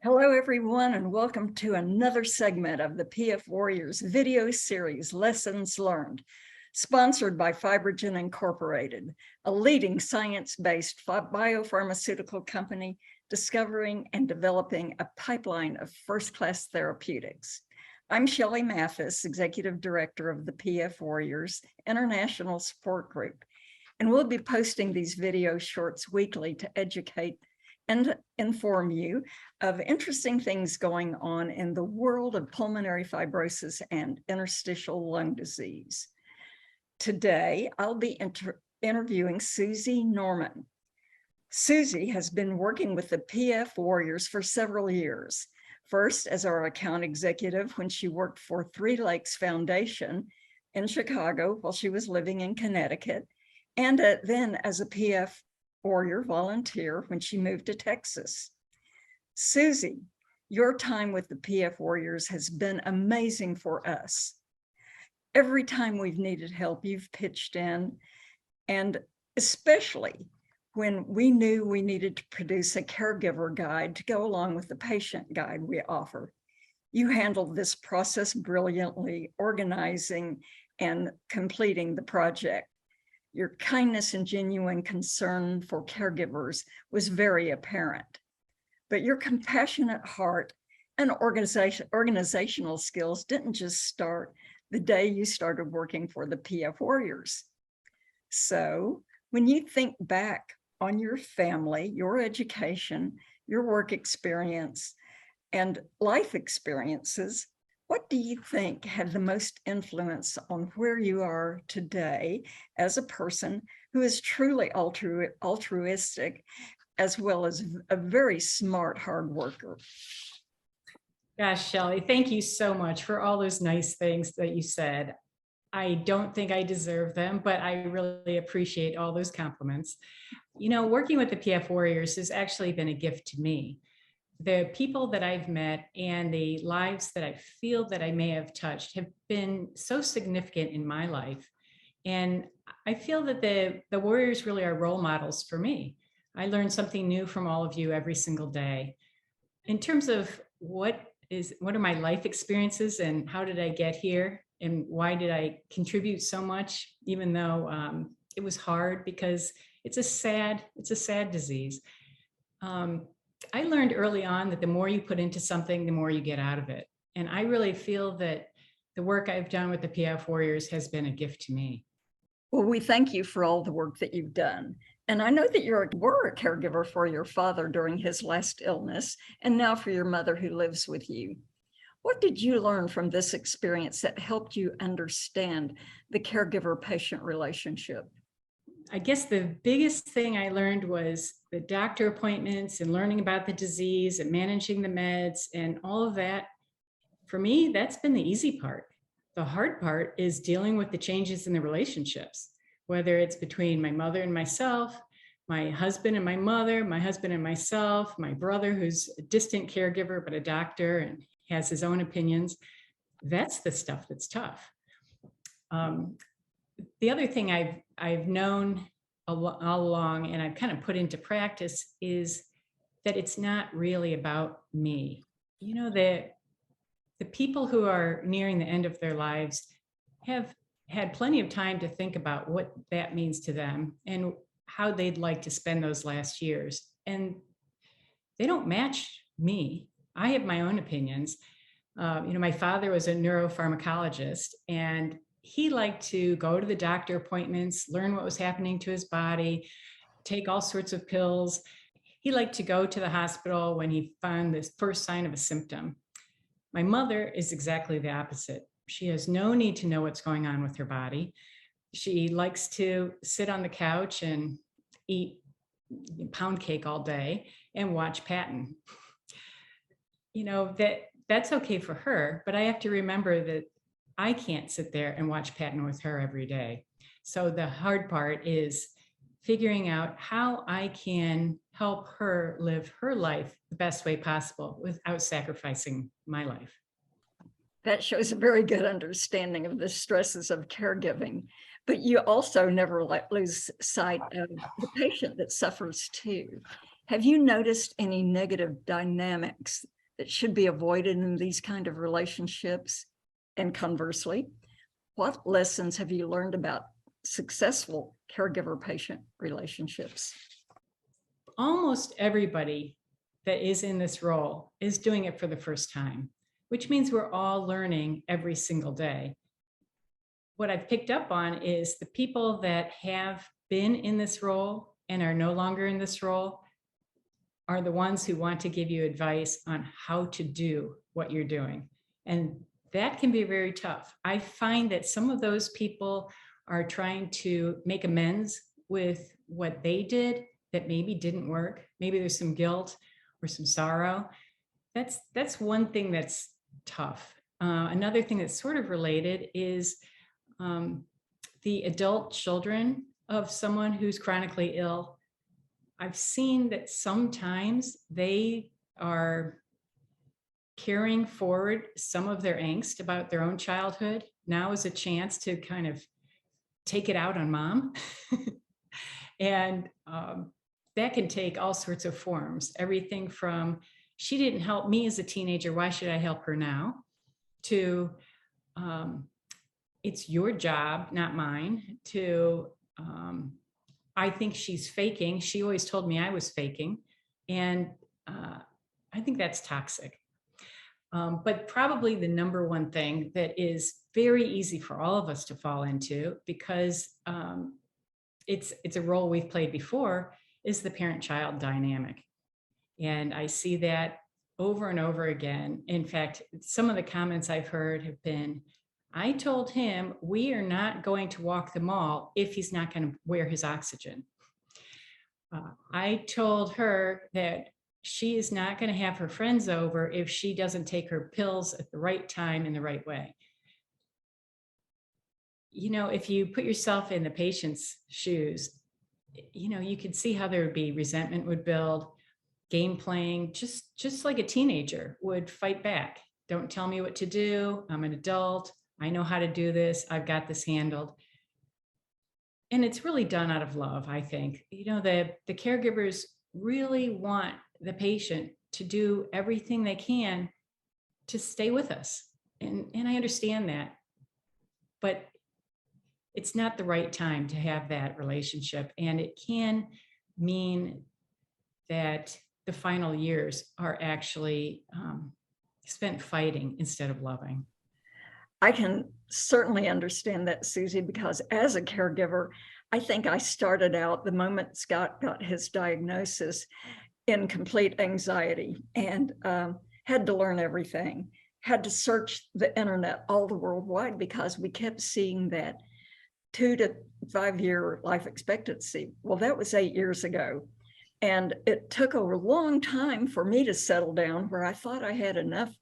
Hello, everyone, and welcome to another segment of the PF Warriors video series, Lessons Learned, sponsored by FibroGen Incorporated, a leading science-based biopharmaceutical company discovering and developing a pipeline of first-class therapeutics. I'm Shelley Mathis, Executive Director of the PF Warriors International Support Group, and we'll be posting these video shorts weekly to educate and inform you of interesting things going on in the world of pulmonary fibrosis and interstitial lung disease. Today, I'll be interviewing Suzy Norman. Suzy has been working with the PF Warriors for several years, first as our account executive when she worked for Three Lakes Foundation in Chicago while she was living in Connecticut, and then as a PF Warrior volunteer when she moved to Texas. Suzy, your time with the PF Warriors has been amazing for us. Every time we've needed help, you've pitched in, and especially when we knew we needed to produce a caregiver guide to go along with the patient guide we offer. You handled this process brilliantly, organizing and completing the project. Your kindness and genuine concern for caregivers was very apparent, but your compassionate heart and organizational skills didn't just start the day you started working for the PF Warriors. So when you think back on your family, your education, your work experience, and life experiences, what do you think had the most influence on where you are today as a person who is truly altruistic, as well as a very smart, hard worker? Gosh, Shelley, thank you so much for all those nice things that you said. I don't think I deserve them, but I really appreciate all those compliments. You know, working with the PF Warriors has actually been a gift to me. The people that I've met and the lives that I feel that I may have touched have been so significant in my life. And I feel that the Warriors really are role models for me. I learn something new from all of you every single day. In terms of what are my life experiences and how did I get here and why did I contribute so much, even though it was hard, because it's a sad disease. I learned early on that the more you put into something, the more you get out of it. And I really feel that the work I've done with the PF Warriors has been a gift to me. Well, we thank you for all the work that you've done. And I know that you were a caregiver for your father during his last illness, and now for your mother who lives with you. What did you learn from this experience that helped you understand the caregiver-patient relationship? I guess the biggest thing I learned was the doctor appointments and learning about the disease and managing the meds and all of that. For me, that's been the easy part. The hard part is dealing with the changes in the relationships, whether it's between my mother and myself, my husband and my mother, my husband and myself, my brother who's a distant caregiver, but a doctor and has his own opinions. That's the stuff that's tough. The other thing I've known all along and I've kind of put into practice is that it's not really about me. You know, the people who are nearing the end of their lives have had plenty of time to think about what that means to them and how they'd like to spend those last years. And they don't match me. I have my own opinions. You know, my father was a neuropharmacologist and he liked to go to the doctor appointments, learn what was happening to his body, take all sorts of pills. He liked to go to the hospital when he found this first sign of a symptom. My mother is exactly the opposite. She has no need to know what's going on with her body. She likes to sit on the couch and eat pound cake all day and watch Patton. You know, that's okay for her, but I have to remember that I can't sit there and watch Patton with her every day. So the hard part is figuring out how I can help her live her life the best way possible without sacrificing my life. That shows a very good understanding of the stresses of caregiving, but you also never lose sight of the patient that suffers too. Have you noticed any negative dynamics that should be avoided in these kind of relationships? And conversely, what lessons have you learned about successful caregiver-patient relationships? Almost everybody that is in this role is doing it for the first time, which means we're all learning every single day. What I've picked up on is the people that have been in this role and are no longer in this role are the ones who want to give you advice on how to do what you're doing. And that can be very tough. I find that some of those people are trying to make amends with what they did that maybe didn't work. Maybe there's some guilt or some sorrow. That's one thing that's tough. Another thing that's sort of related is the adult children of someone who's chronically ill. I've seen that sometimes they are carrying forward some of their angst about their own childhood. Now is a chance to kind of take it out on mom. And that can take all sorts of forms. Everything from, she didn't help me as a teenager, why should I help her now? To, it's your job, not mine. To, I think she's faking. She always told me I was faking. And I think that's toxic. But probably the number one thing that is very easy for all of us to fall into, because it's a role we've played before, is the parent-child dynamic. And I see that over and over again. In fact, some of the comments I've heard have been, I told him we are not going to walk the mall if he's not going to wear his oxygen. I told her that she is not going to have her friends over if she doesn't take her pills at the right time in the right way. You know, if you put yourself in the patient's shoes, you know, you could see how there would be resentment would build, game playing, just like a teenager would fight back. Don't tell me what to do. I'm an adult. I know how to do this. I've got this handled. And it's really done out of love, I think. You know, the caregivers really want the patient to do everything they can to stay with us. And I understand that. But it's not the right time to have that relationship. And it can mean that the final years are actually spent fighting instead of loving. I can certainly understand that, Suzy, because as a caregiver, I think I started out the moment Scott got his diagnosis in complete anxiety and had to learn everything, had to search the internet all the worldwide because we kept seeing that 2 to 5 year life expectancy. Well, that was 8 years ago. And it took a long time for me to settle down where I thought I had enough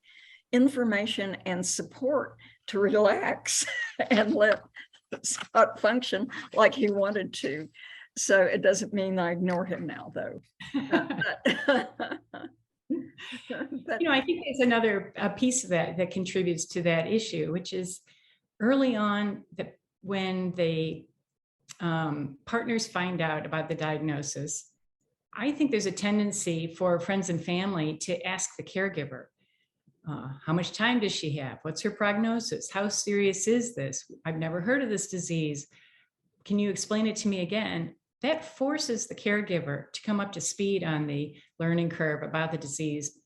information and support to relax and let Scott function like he wanted to. So it doesn't mean I ignore him now, though. You know, I think there's another piece of that contributes to that issue, which is early on when the partners find out about the diagnosis, I think there's a tendency for friends and family to ask the caregiver, how much time does she have? What's her prognosis? How serious is this? I've never heard of this disease. Can you explain it to me again? That forces the caregiver to come up to speed on the learning curve about the disease,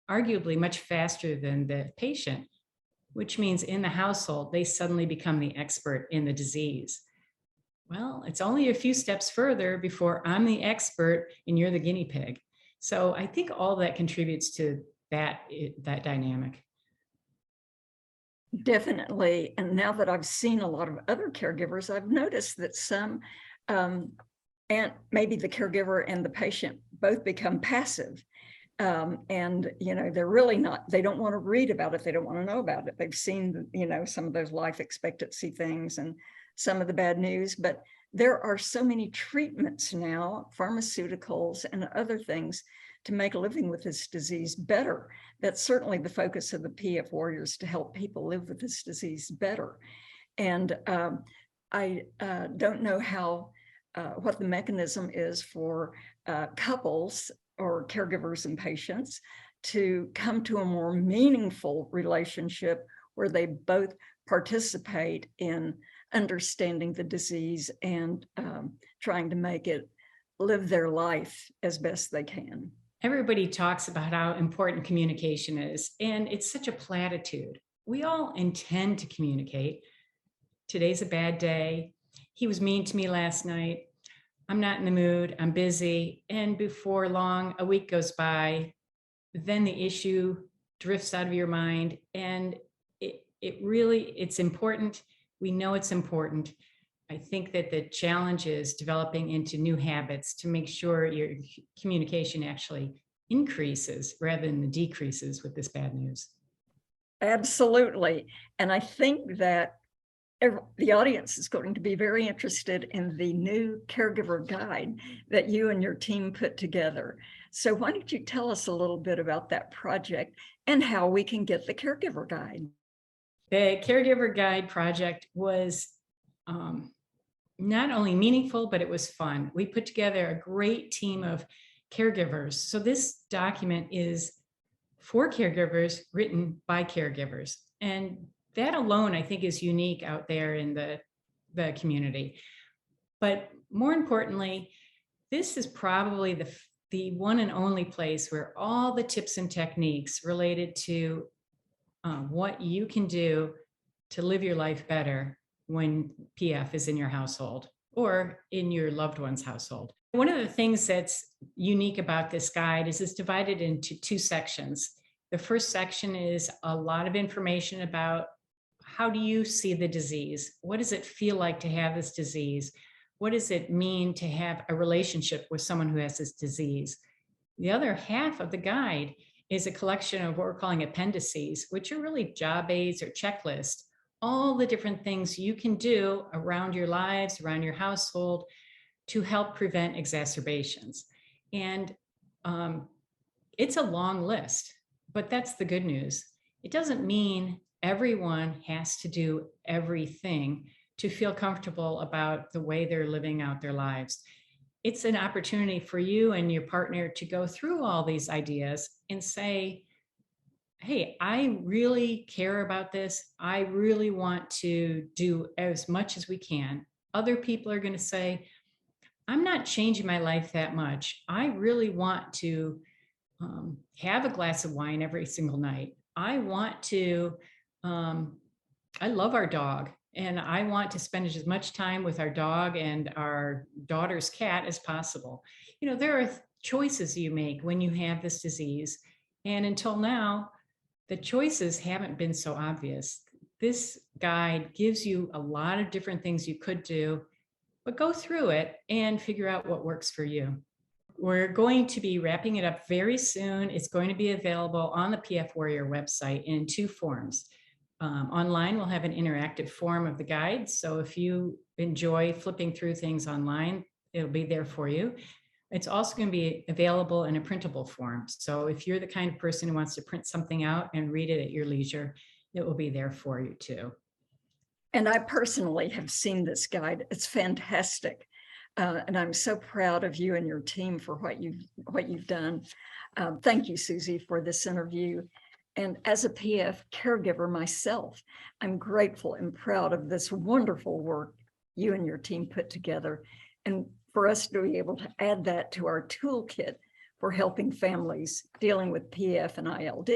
arguably much faster than the patient, which means in the household, they suddenly become the expert in the disease. Well, it's only a few steps further before I'm the expert and you're the guinea pig. So I think all that contributes to that dynamic. Definitely. And now that I've seen a lot of other caregivers, I've noticed that some, and maybe the caregiver and the patient both become passive. And, you know, they're really not, they don't want to read about it. They don't want to know about it. They've seen, you know, some of those life expectancy things and some of the bad news, but there are so many treatments now, pharmaceuticals and other things to make a living with this disease better. That's certainly the focus of the PF Warriors, to help people live with this disease better. And I don't know how, what the mechanism is for couples or caregivers and patients to come to a more meaningful relationship where they both participate in understanding the disease and trying to make it live their life as best they can. Everybody talks about how important communication is, and it's such a platitude. We all intend to communicate. Today's a bad day. He was mean to me last night. I'm not in the mood. I'm busy. And before long, a week goes by, then the issue drifts out of your mind. And it's important. We know it's important. I think that the challenge is developing into new habits to make sure your communication actually increases rather than decreases with this bad news. Absolutely. And I think that the audience is going to be very interested in the new caregiver guide that you and your team put together. So why don't you tell us a little bit about that project and how we can get the caregiver guide? The caregiver guide project was not only meaningful, but it was fun. We put together a great team of caregivers. So this document is for caregivers, written by caregivers. And that alone, I think, is unique out there in the community. But more importantly, this is probably the one and only place where all the tips and techniques related to what you can do to live your life better when PF is in your household or in your loved one's household. One of the things that's unique about this guide is it's divided into two sections. The first section is a lot of information about how do you see the disease? What does it feel like to have this disease? What does it mean to have a relationship with someone who has this disease? The other half of the guide is a collection of what we're calling appendices, which are really job aids or checklists, all the different things you can do around your lives, around your household to help prevent exacerbations. And it's a long list, but that's the good news. It doesn't mean everyone has to do everything to feel comfortable about the way they're living out their lives. It's an opportunity for you and your partner to go through all these ideas and say, hey, I really care about this. I really want to do as much as we can. Other people are going to say, I'm not changing my life that much. I really want to have a glass of wine every single night. I want to, I love our dog. And I want to spend as much time with our dog and our daughter's cat as possible. You know, there are choices you make when you have this disease. And until now, the choices haven't been so obvious. This guide gives you a lot of different things you could do, but go through it and figure out what works for you. We're going to be wrapping it up very soon. It's going to be available on the PF Warrior website in two forms. Online, we'll have an interactive form of the guide. So if you enjoy flipping through things online, it'll be there for you. It's also going to be available in a printable form. So if you're the kind of person who wants to print something out and read it at your leisure, it will be there for you too. And I personally have seen this guide. It's fantastic. And I'm so proud of you and your team for what you've done. Thank you, Suzy, for this interview. And as a PF caregiver myself, I'm grateful and proud of this wonderful work you and your team put together, and for us to be able to add that to our toolkit for helping families dealing with PF and ILD.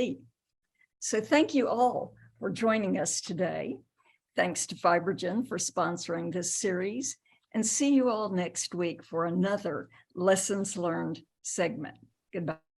So thank you all for joining us today. Thanks to FibroGen for sponsoring this series, and see you all next week for another Lessons Learned segment. Goodbye.